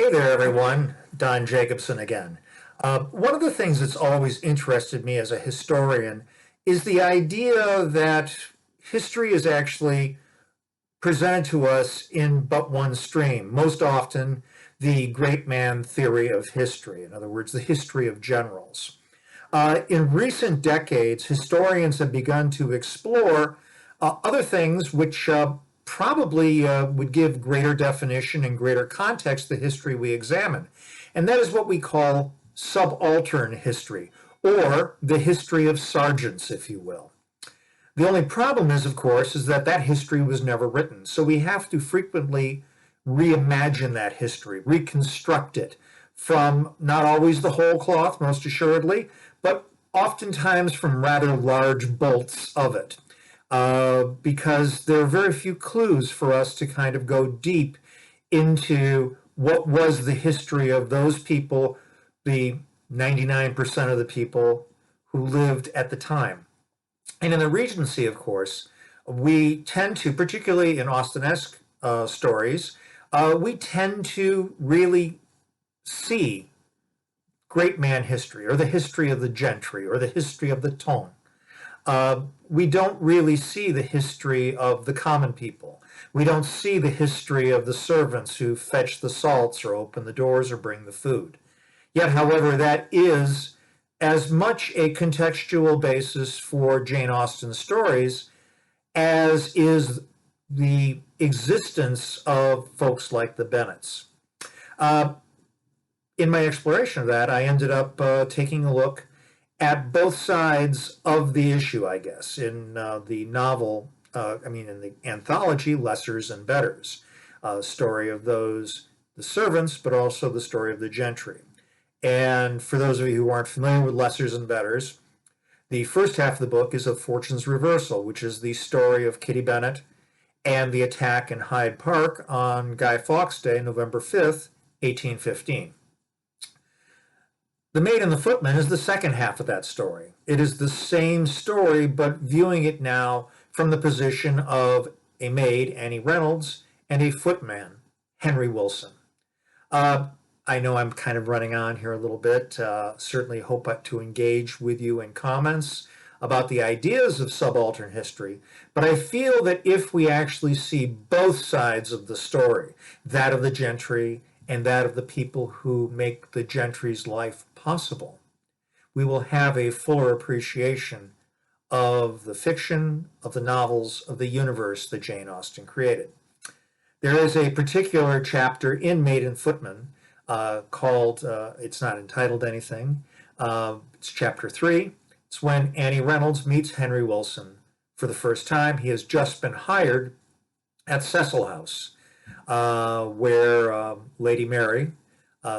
Hey there, everyone. Don Jacobson again. One of the things that's always interested me as a historian is the idea that history is actually presented to us in but one stream, most often the great man theory of history, in other words, the history of generals. In recent decades, historians have begun to explore other things which probably would give greater definition and greater context to the history we examine. And that is what we call subaltern history, or the history of sergeants, if you will. The only problem is, of course, is that that history was never written. So we have to frequently reimagine that history, reconstruct it from not always the whole cloth, most assuredly, but oftentimes from rather large bolts of it. Because there are very few clues for us to kind of go deep into what was the history of those people, the 99% of the people who lived at the time. And in the Regency, of course, we tend to, particularly in Austenesque stories, we tend to really see great man history, or the history of the gentry, or the history of the ton. We don't really see the history of the common people. We don't see the history of the servants who fetch the salts or open the doors or bring the food. Yet, however, that is as much a contextual basis for Jane Austen's stories as is the existence of folks like the Bennets. Uh, in my exploration of that, I ended up taking a look at both sides of the issue, I guess, in the novel, in the anthology, Lessers and Betters, story of those, the servants, but also the story of the gentry. And for those of you who aren't familiar with Lessers and Betters, the first half of the book is of Fortune's Reversal, which is the story of Kitty Bennet and the attack in Hyde Park on Guy Fawkes Day, November 5th, 1815. The Maid and the Footman is the second half of that story. It is the same story, but viewing it now from the position of a maid, Annie Reynolds, and a footman, Henry Wilson. I know I'm kind of running on here a little bit. Certainly hope to engage with you in comments about the ideas of subaltern history, but I feel that if we actually see both sides of the story, that of the gentry and that of the people who make the gentry's life possible, we will have a fuller appreciation of the fiction, of the novels, of the universe that Jane Austen created. There is a particular chapter in Maid and Footman called, it's not entitled anything, it's chapter 3. It's when Annie Reynolds meets Henry Wilson for the first time. He has just been hired at Cecil House, where Lady Mary,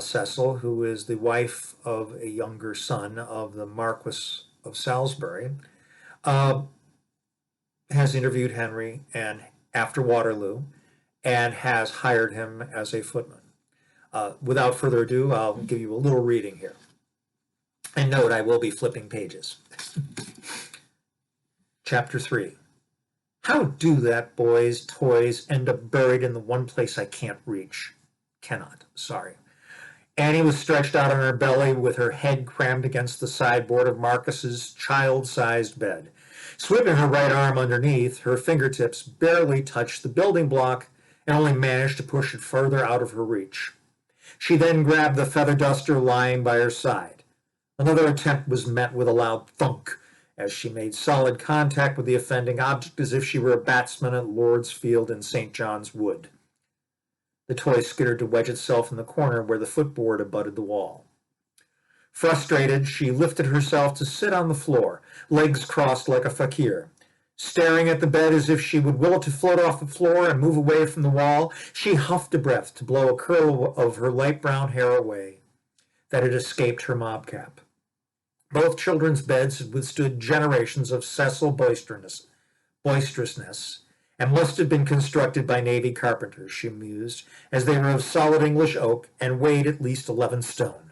Cecil, who is the wife of a younger son of the Marquis of Salisbury, has interviewed Henry and after Waterloo and has hired him as a footman. Without further ado, I'll give you a little reading here. And note, I will be flipping pages. Chapter 3. How do that boy's toys end up buried in the one place I can't reach? Cannot, sorry. Annie was stretched out on her belly with her head crammed against the sideboard of Marcus's child-sized bed. Sweeping her right arm underneath, her fingertips barely touched the building block and only managed to push it further out of her reach. She then grabbed the feather duster lying by her side. Another attempt was met with a loud thunk as she made solid contact with the offending object as if she were a batsman at Lord's Field in St. John's Wood. The toy skittered to wedge itself in the corner where the footboard abutted the wall. Frustrated, she lifted herself to sit on the floor, legs crossed like a fakir. Staring at the bed as if she would will it to float off the floor and move away from the wall, she huffed a breath to blow a curl of her light brown hair away that had escaped her mob cap. Both children's beds had withstood generations of Cecil boisterousness, and must have been constructed by Navy carpenters, she mused, as they were of solid English oak and weighed at least 11 stone.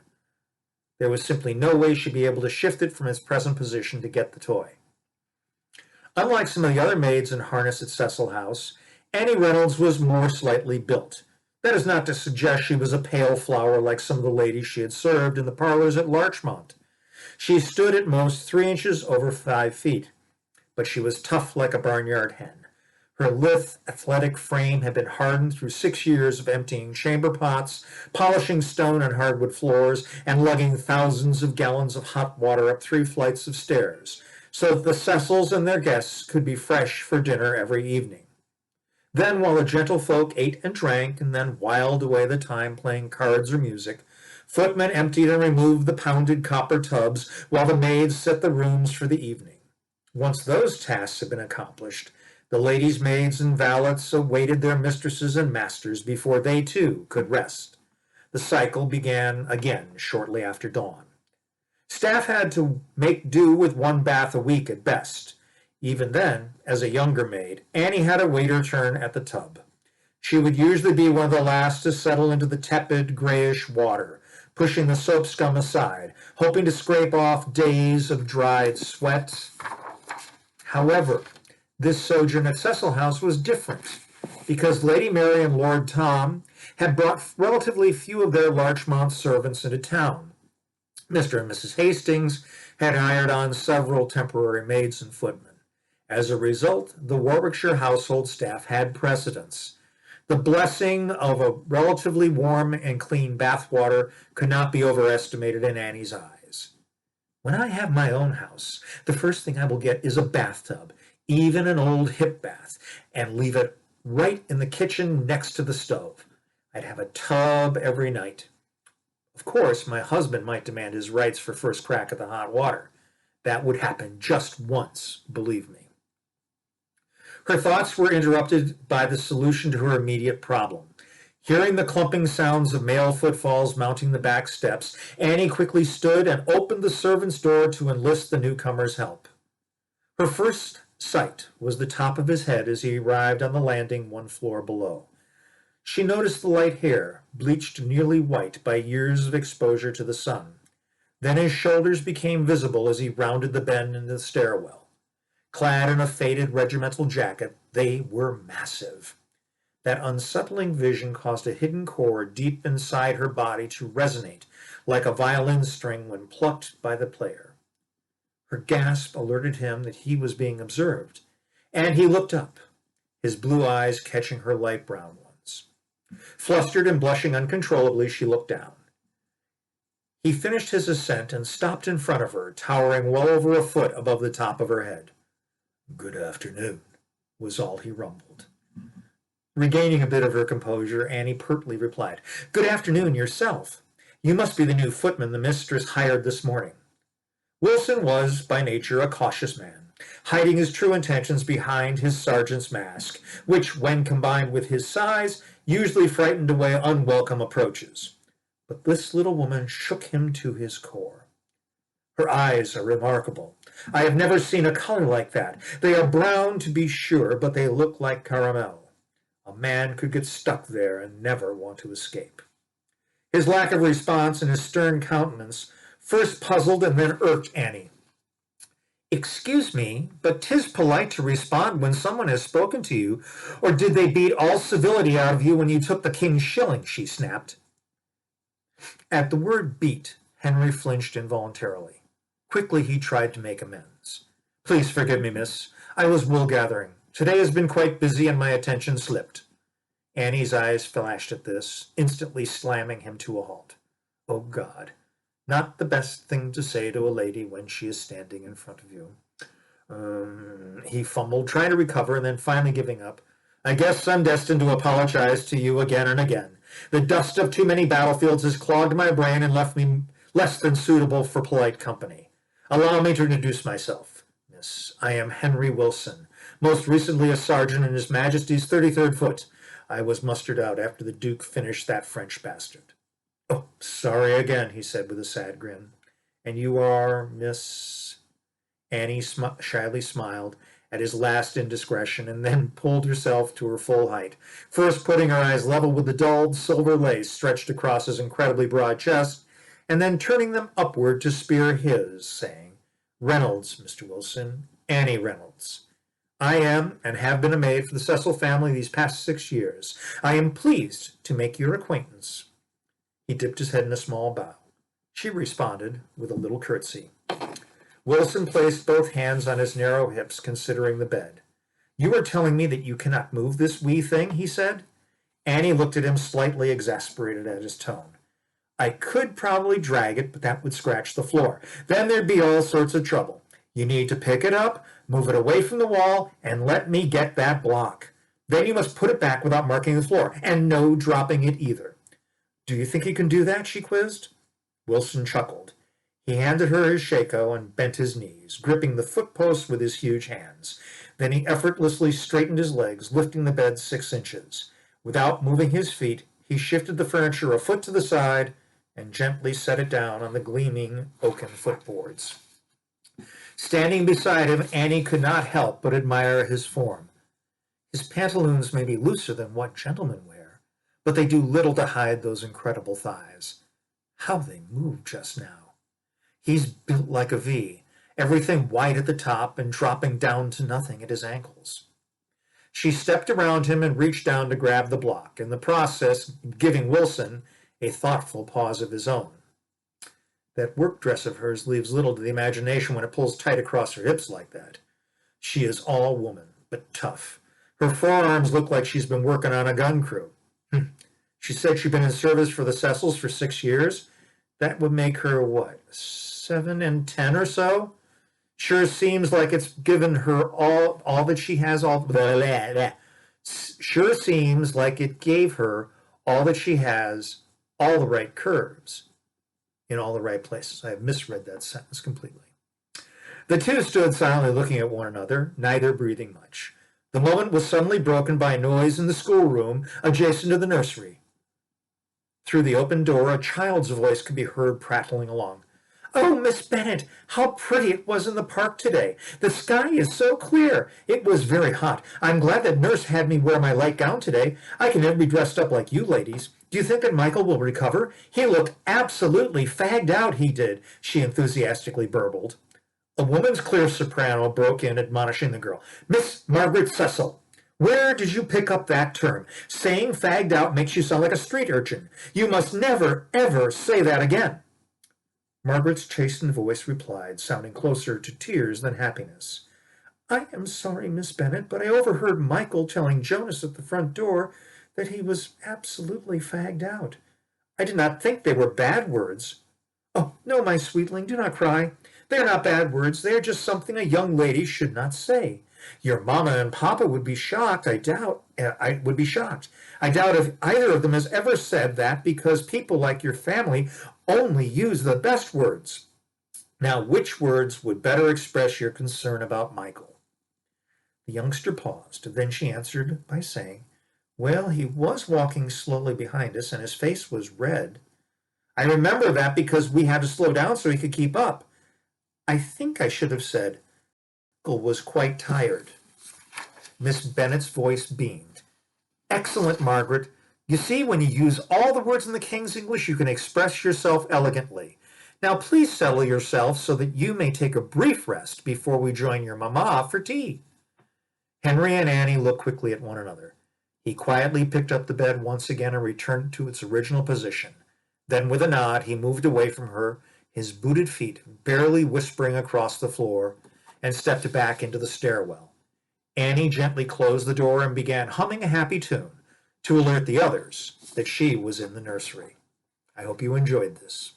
There was simply no way she'd be able to shift it from its present position to get the toy. Unlike some of the other maids in harness at Cecil House, Annie Reynolds was more slightly built. That is not to suggest she was a pale flower like some of the ladies she had served in the parlors at Larchmont. She stood at most 3 inches over 5 feet, but she was tough like a barnyard hen. Her lithe, athletic frame had been hardened through 6 years of emptying chamber pots, polishing stone and hardwood floors, and lugging thousands of gallons of hot water up 3 flights of stairs, so that the Cecils and their guests could be fresh for dinner every evening. Then, while the gentlefolk ate and drank, and then whiled away the time playing cards or music, footmen emptied and removed the pounded copper tubs, while the maids set the rooms for the evening. Once those tasks had been accomplished, the ladies' maids and valets awaited their mistresses and masters before they too could rest. The cycle began again shortly after dawn. Staff had to make do with 1 bath a week at best. Even then, as a younger maid, Annie had to wait her turn at the tub. She would usually be one of the last to settle into the tepid, grayish water, pushing the soap scum aside, hoping to scrape off days of dried sweat. However, this sojourn at Cecil House was different, because Lady Mary and Lord Tom had brought relatively few of their Larchmont servants into town. Mr. and Mrs. Hastings had hired on several temporary maids and footmen. As a result, the Warwickshire household staff had precedence. The blessing of a relatively warm and clean bathwater could not be overestimated in Annie's eyes. When I have my own house, the first thing I will get is a bathtub, even an old hip bath, and leave it right in the kitchen next to the stove. I'd have a tub every night. Of course, my husband might demand his rights for first crack at the hot water. That would happen just once, believe me. Her thoughts were interrupted by the solution to her immediate problem. Hearing the clumping sounds of male footfalls mounting the back steps, Annie quickly stood and opened the servant's door to enlist the newcomer's help. Her first sight was the top of his head as he arrived on the landing 1 floor below. She noticed the light hair, bleached nearly white by years of exposure to the sun. Then his shoulders became visible as he rounded the bend in the stairwell. Clad in a faded regimental jacket, they were massive. That unsettling vision caused a hidden chord deep inside her body to resonate like a violin string when plucked by the player. Her gasp alerted him that he was being observed, and he looked up, his blue eyes catching her light brown ones. Flustered and blushing uncontrollably, she looked down. He finished his ascent and stopped in front of her, towering well over a foot above the top of her head. "Good afternoon," was all he rumbled. Regaining a bit of her composure, Annie pertly replied, "Good afternoon yourself. You must be the new footman the mistress hired this morning." Wilson was, by nature, a cautious man, hiding his true intentions behind his sergeant's mask, which, when combined with his size, usually frightened away unwelcome approaches. But this little woman shook him to his core. Her eyes are remarkable. I have never seen a color like that. They are brown, to be sure, but they look like caramel. A man could get stuck there and never want to escape. His lack of response and his stern countenance first puzzled and then irked Annie. "Excuse me, but 'tis polite to respond when someone has spoken to you, or did they beat all civility out of you when you took the king's shilling?" she snapped. At the word beat, Henry flinched involuntarily. Quickly he tried to make amends. "Please forgive me, miss. I was wool gathering. Today has been quite busy and my attention slipped." Annie's eyes flashed at this, instantly slamming him to a halt. Oh God, not the best thing to say to a lady when she is standing in front of you. He fumbled, trying to recover, and then finally giving up. "I guess I'm destined to apologize to you again and again. The dust of too many battlefields has clogged my brain and left me less than suitable for polite company. Allow me to introduce myself, miss. I am Henry Wilson, most recently a sergeant in His Majesty's 33rd Foot. I was mustered out after the Duke finished that French bastard." "Oh, sorry again," he said with a sad grin. "And you are Miss—" Annie shyly smiled at his last indiscretion and then pulled herself to her full height, first putting her eyes level with the dulled silver lace stretched across his incredibly broad chest, and then turning them upward to spear his, saying, "Reynolds, Mr. Wilson, Annie Reynolds." I am and have been a maid for the Cecil family these past 6 years. I am pleased to make your acquaintance." He dipped his head in a small bow. She responded with a little curtsy. Wilson placed both hands on his narrow hips, considering the bed. "You are telling me that you cannot move this wee thing?" he said. Annie looked at him, slightly exasperated at his tone. "I could probably drag it, but that would scratch the floor. Then there'd be all sorts of trouble. You need to pick it up, move it away from the wall, and let me get that block. Then you must put it back without marking the floor, and no dropping it either." "Do you think you can do that?" she quizzed. Wilson chuckled. He handed her his shako and bent his knees, gripping the footpost with his huge hands. Then he effortlessly straightened his legs, lifting the bed 6 inches. Without moving his feet, he shifted the furniture a foot to the side and gently set it down on the gleaming oaken footboards. Standing beside him, Annie could not help but admire his form. His pantaloons may be looser than what gentlemen wear, but they do little to hide those incredible thighs. How they move just now! He's built like a V, everything white at the top and dropping down to nothing at his ankles. She stepped around him and reached down to grab the block, in the process giving Wilson a thoughtful pause of his own. That work dress of hers leaves little to the imagination when it pulls tight across her hips like that. She is all woman, but tough. Her forearms look like she's been working on a gun crew. She said she'd been in service for the Cecils for 6 years. That would make her, what, 7 and 10 or so? Sure seems like it's given her all that she has, all blah, blah, blah. Sure seems like it gave her all that she has, all the right curves, in all the right places. I have misread that sentence completely. The two stood silently looking at one another, neither breathing much. The moment was suddenly broken by a noise in the schoolroom adjacent to the nursery. Through the open door, a child's voice could be heard prattling along. "Oh, Miss Bennet, how pretty it was in the park today. The sky is so clear. It was very hot. I'm glad that nurse had me wear my light gown today. I can never be dressed up like you ladies. Do you think that Michael will recover? He looked absolutely fagged out, he did," she enthusiastically burbled. A woman's clear soprano broke in, admonishing the girl. "Miss Margaret Cecil, where did you pick up that term? Saying fagged out makes you sound like a street urchin. You must never, ever say that again." Margaret's chastened voice replied, sounding closer to tears than happiness. "I am sorry, Miss Bennet, but I overheard Michael telling Jonas at the front door that he was absolutely fagged out. I did not think they were bad words." "Oh, no, my sweetling, do not cry. They are not bad words. They are just something a young lady should not say. Your mamma and papa would be shocked, I doubt. I would be shocked. I doubt if either of them has ever said that, because people like your family only use the best words. Now, which words would better express your concern about Michael?" The youngster paused. Then she answered by saying, "Well, he was walking slowly behind us, and his face was red. I remember that because we had to slow down so he could keep up. I think I should have said Michael was quite tired." Miss Bennet's voice beamed. "Excellent, Margaret. You see, when you use all the words in the King's English, you can express yourself elegantly. Now please settle yourself so that you may take a brief rest before we join your mamma for tea." Henry and Annie looked quickly at one another. He quietly picked up the bed once again and returned it to its original position. Then with a nod, he moved away from her, his booted feet barely whispering across the floor, and stepped back into the stairwell. Annie gently closed the door and began humming a happy tune to alert the others that she was in the nursery. I hope you enjoyed this.